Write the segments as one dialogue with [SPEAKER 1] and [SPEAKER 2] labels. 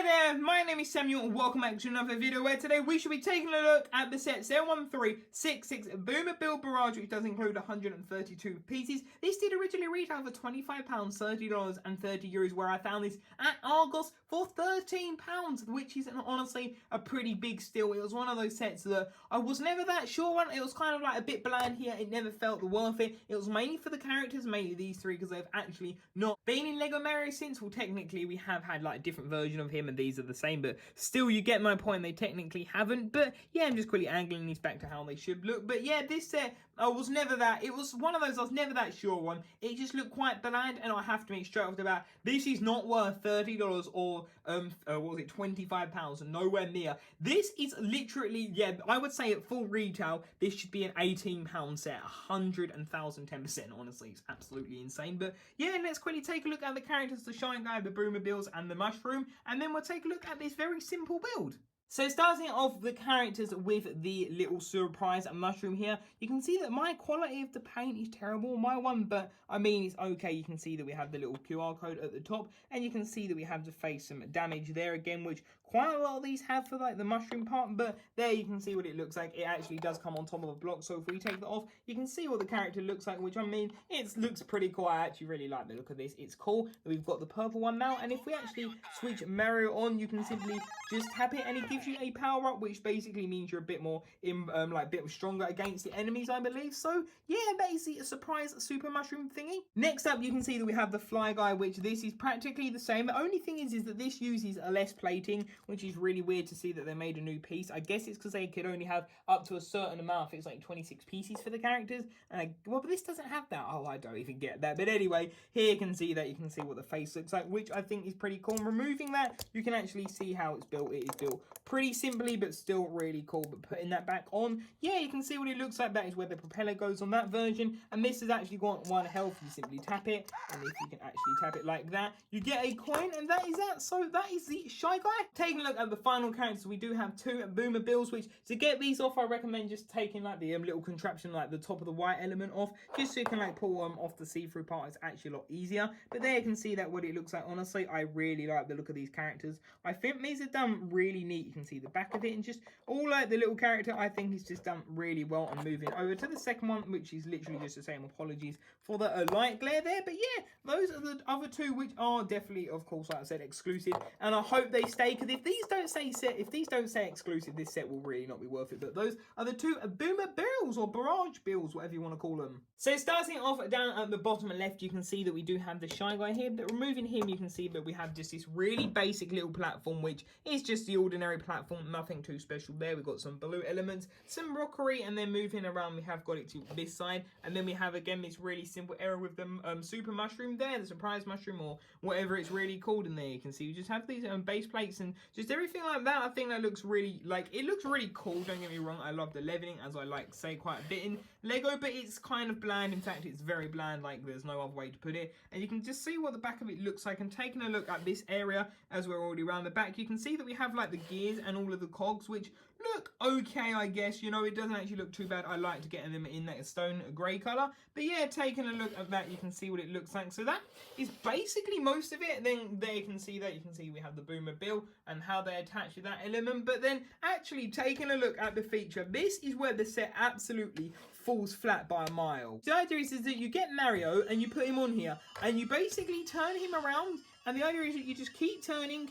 [SPEAKER 1] Hi there, my name is Samuel and welcome back to another video where today we should be taking a look at the set 01366 Boomber Bill Barrage, which does include 132 pieces. This did originally retail for £25, $30 and €30, where I found this at Argos for £13, which is honestly a pretty big steal. It was one of those sets that I was never that sure on. It was kind of like a bit bland here. It never felt worth it. It was mainly for the characters, mainly these three, because they've actually not been in Lego Mario since. Well, technically we have had like a different version of him and these are the same, but still you get my point, they technically haven't. But yeah, I'm just quickly angling these back to how they should look. But yeah, this set I was never that, it was one of those I was never that sure on. It just looked quite bland, and I have to make straight off the bat, this is not worth $30 or what was it, £25, nowhere near. This is literally, yeah, I would say at full retail this should be an £18 set, 10%, honestly. It's absolutely insane. But yeah, let's quickly take a look at the characters, the Shine Guy, the Boomer Bills and the Mushroom, and then we'll take a look at this very simple build. So starting off the characters with the little surprise mushroom here, you can see that my quality of the paint is terrible, my one, but I mean it's okay. You can see that we have the little QR code at the top, and you can see that we have to face some damage there again, which quite a lot of these have for like the mushroom part, but there you can see what it looks like. It actually does come on top of a block, so if we take that off, you can see what the character looks like, which I mean, it looks pretty cool. I actually really like the look of this. It's cool that we've got the purple one now, and if we actually switch Mario on, you can simply just tap it and it gives you a power up, which basically means you're a bit more like a bit stronger against the enemies, I believe. So yeah, basically a surprise super mushroom thingy. Next up, you can see that we have the fly guy, which this is practically the same. The only thing is that this uses a less plating, which is really weird to see that they made a new piece. I guess it's because they could only have up to a certain amount. It's like 26 pieces for the characters, and well, but this doesn't have that. Oh, I don't even get that. But anyway, here you can see that, you can see what the face looks like, which I think is pretty cool. And removing that, you can actually see how it's built. It is built pretty simply, but still really cool. But putting that back on, yeah, you can see what it looks like. That is where the propeller goes on that version, and this has actually got 1 health. You simply tap it, and if you can actually tap it like that, you get a coin, and that is that. So that is the Shy Guy. Taking a look at the final characters, we do have 2 Boomer Bills, which to get these off, I recommend just taking like the little contraption, like the top of the white element off, just so you can like pull them off the see-through part. It's actually a lot easier. But there you can see that what it looks like. Honestly, I really like the look of these characters. I think these are done really neat. You can see the back of it, and just all like the little character, I think is just done really well. And moving over to the second one, which is literally just the same. Apologies for the light glare there, but yeah, those are the other 2, which are definitely, of course, like I said, exclusive, and I hope they stay, because if these don't say exclusive, this set will really not be worth it. But those are the 2 Boomer Bills, or Barrage Bills, whatever you want to call them. So starting off down at the bottom left, you can see that we do have the Shy Guy here, but removing him, you can see that we have just this really basic little platform, which is just the ordinary platform, nothing too special there. We've got some blue elements, some rockery, and then moving around, we have got it to this side, and then we have again this really simple area with the super mushroom there, the surprise mushroom, or whatever it's really called in there. You can see we just have these base plates and just everything like that. I think that looks really, like, it looks really cool, don't get me wrong. I love the leveling, as I like say quite a bit in Lego, but it's kind of bland. In fact, it's very bland, like there's no other way to put it. And you can just see what the back of it looks like. And taking a look at this area, as we're already around the back, you can see that we have like the gears and all of the cogs, which look okay, I guess. You know, it doesn't actually look too bad. I like to get them in that stone grey colour. But yeah, taking a look at that, you can see what it looks like. So that is basically most of it. Then there you can see that, you can see we have the Boomer Bill and how they attach to that element. But then actually taking a look at the feature, this is where the set absolutely falls flat by a mile. The idea is that you get Mario and you put him on here and you basically turn him around, and the idea is that you just keep turning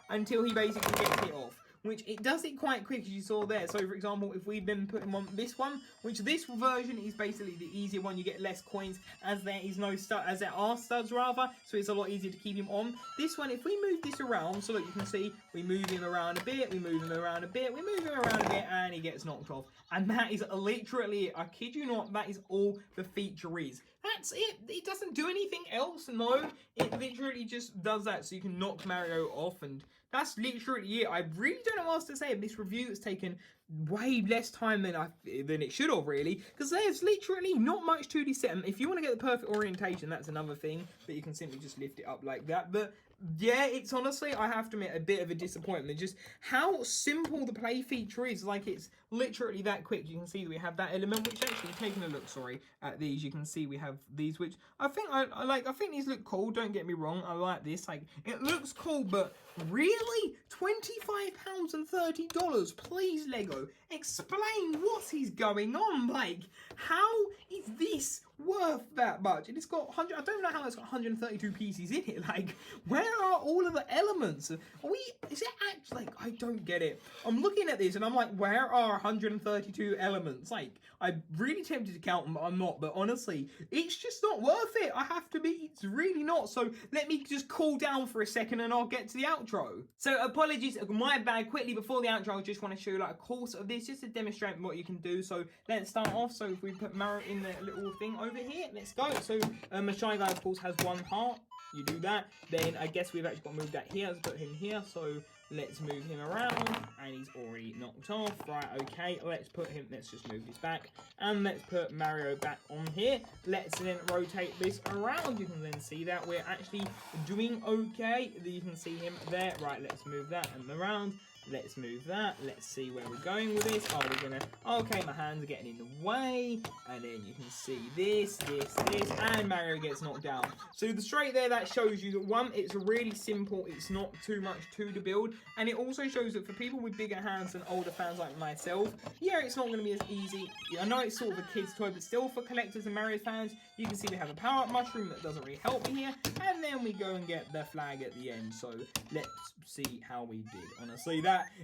[SPEAKER 1] until he basically gets hit off, which it does it quite quick, as you saw there. So for example, if we then put him on this one, which this version is basically the easier one, you get less coins as there is no stud, as there are studs rather, so it's a lot easier to keep him on. This one, if we move this around, so that you can see, we move him around a bit, we move him around a bit, we move him around a bit, and he gets knocked off. And that is literally, I kid you not, that is all the feature is. That's it. It doesn't do anything else. No, it literally just does that, so you can knock Mario off, and that's literally it. I really don't know what else to say. This review has taken way less time than it should have, really, because there's literally not much to this set. And if you want to get the perfect orientation, that's another thing, that you can simply just lift it up like that. But yeah, it's honestly, I have to admit, a bit of a disappointment. Just how simple the play feature is. Like, it's literally that quick. You can see that we have that element, which actually, taking a look, sorry, at these, you can see we have these, which I think I like. I think these look cool, don't get me wrong. I like this. Like, it looks cool, but really? £25 and $30? Please, Lego, explain what is going on. Like, how is this worth that much? And it's got 100, I don't know how it's got 132 pieces in it. Like, where are all of the elements? Is it actually, like, I don't get it. I'm looking at this and I'm like, where are 132 elements? Like, I'm really tempted to count them, but I'm not. But honestly, it's just not worth it. I have to be, it's really not. So let me just cool down for a second and I'll get to the outro. So apologies, my bad. Quickly before the outro, I just want to show you like a course of this just to demonstrate what you can do. So let's start off. So if we put Mario in the little thing over here, let's go. So a Shy Guy of course has one heart. You do that, then I guess we've actually got to move that here. Let's put him here. So let's move him around, and he's already knocked off. Right, okay, let's just move this back, and let's put Mario back on here. Let's then rotate this around. You can then see that we're actually doing okay. You can see him there. Right, let's move that and around. Let's move that. Let's see where we're going with this. Oh, we're gonna, okay, my hands are getting in the way. And then you can see this, and Mario gets knocked down. So the straight there, that shows you that one, it's really simple. It's not too much to build. And it also shows that for people with bigger hands and older fans like myself, yeah, it's not gonna be as easy. I know it's sort of a kid's toy, but still for collectors and Mario fans, you can see we have a power-up mushroom that doesn't really help me here. And then we go and get the flag at the end. So let's see how we did. Honestly,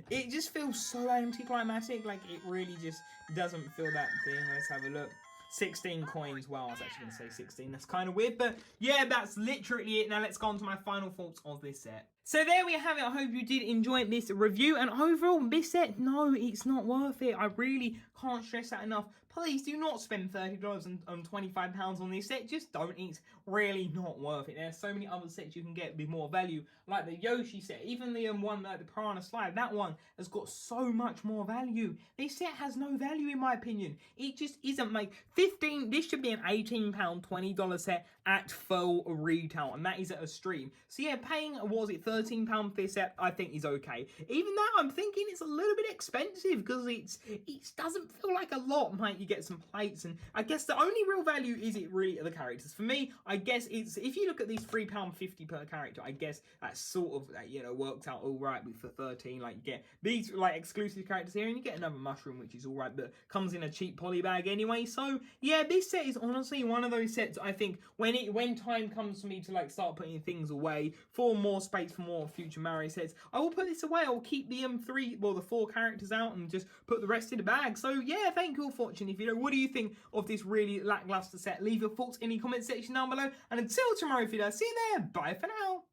[SPEAKER 1] it just feels so anticlimactic. Like, it really just doesn't feel that thing. Let's have a look. 16 coins. Well, I was actually going to say 16. That's kind of weird. But yeah, that's literally it. Now let's go on to my final thoughts of this set. So there we have it. I hope you did enjoy this review. And overall, this set, no, it's not worth it. I really can't stress that enough. Please do not spend $30 and £25 on this set. Just don't. It's really not worth it. There's so many other sets you can get with more value, like the Yoshi set. Even the one like the Piranha Slide, that one has got so much more value. This set has no value in my opinion. It just isn't. Like, this should be an £18, $20 set at full retail, and that is at a stream. So yeah, paying, what was it, £13 for this set, I think is okay. Even that, I'm thinking it's a little bit expensive because it doesn't feel like a lot. Like, you get some plates, and I guess the only real value is it really are the characters. For me, I guess it's, if you look at these £3.50 per character, I guess that's sort of, you know, worked out all right for 13. Like, you get these like exclusive characters here, and you get another mushroom, which is all right, but comes in a cheap poly bag anyway. So yeah, this set is honestly one of those sets I think when time comes for me to like start putting things away for more space for more future Mario sets, I will put this away. I'll keep the the 4 characters out and just put the rest in the bag. So yeah, thank you all for watching this video. What do you think of this really lackluster set? Leave your thoughts in the comment section down below. And until tomorrow video, see you there. Bye for now.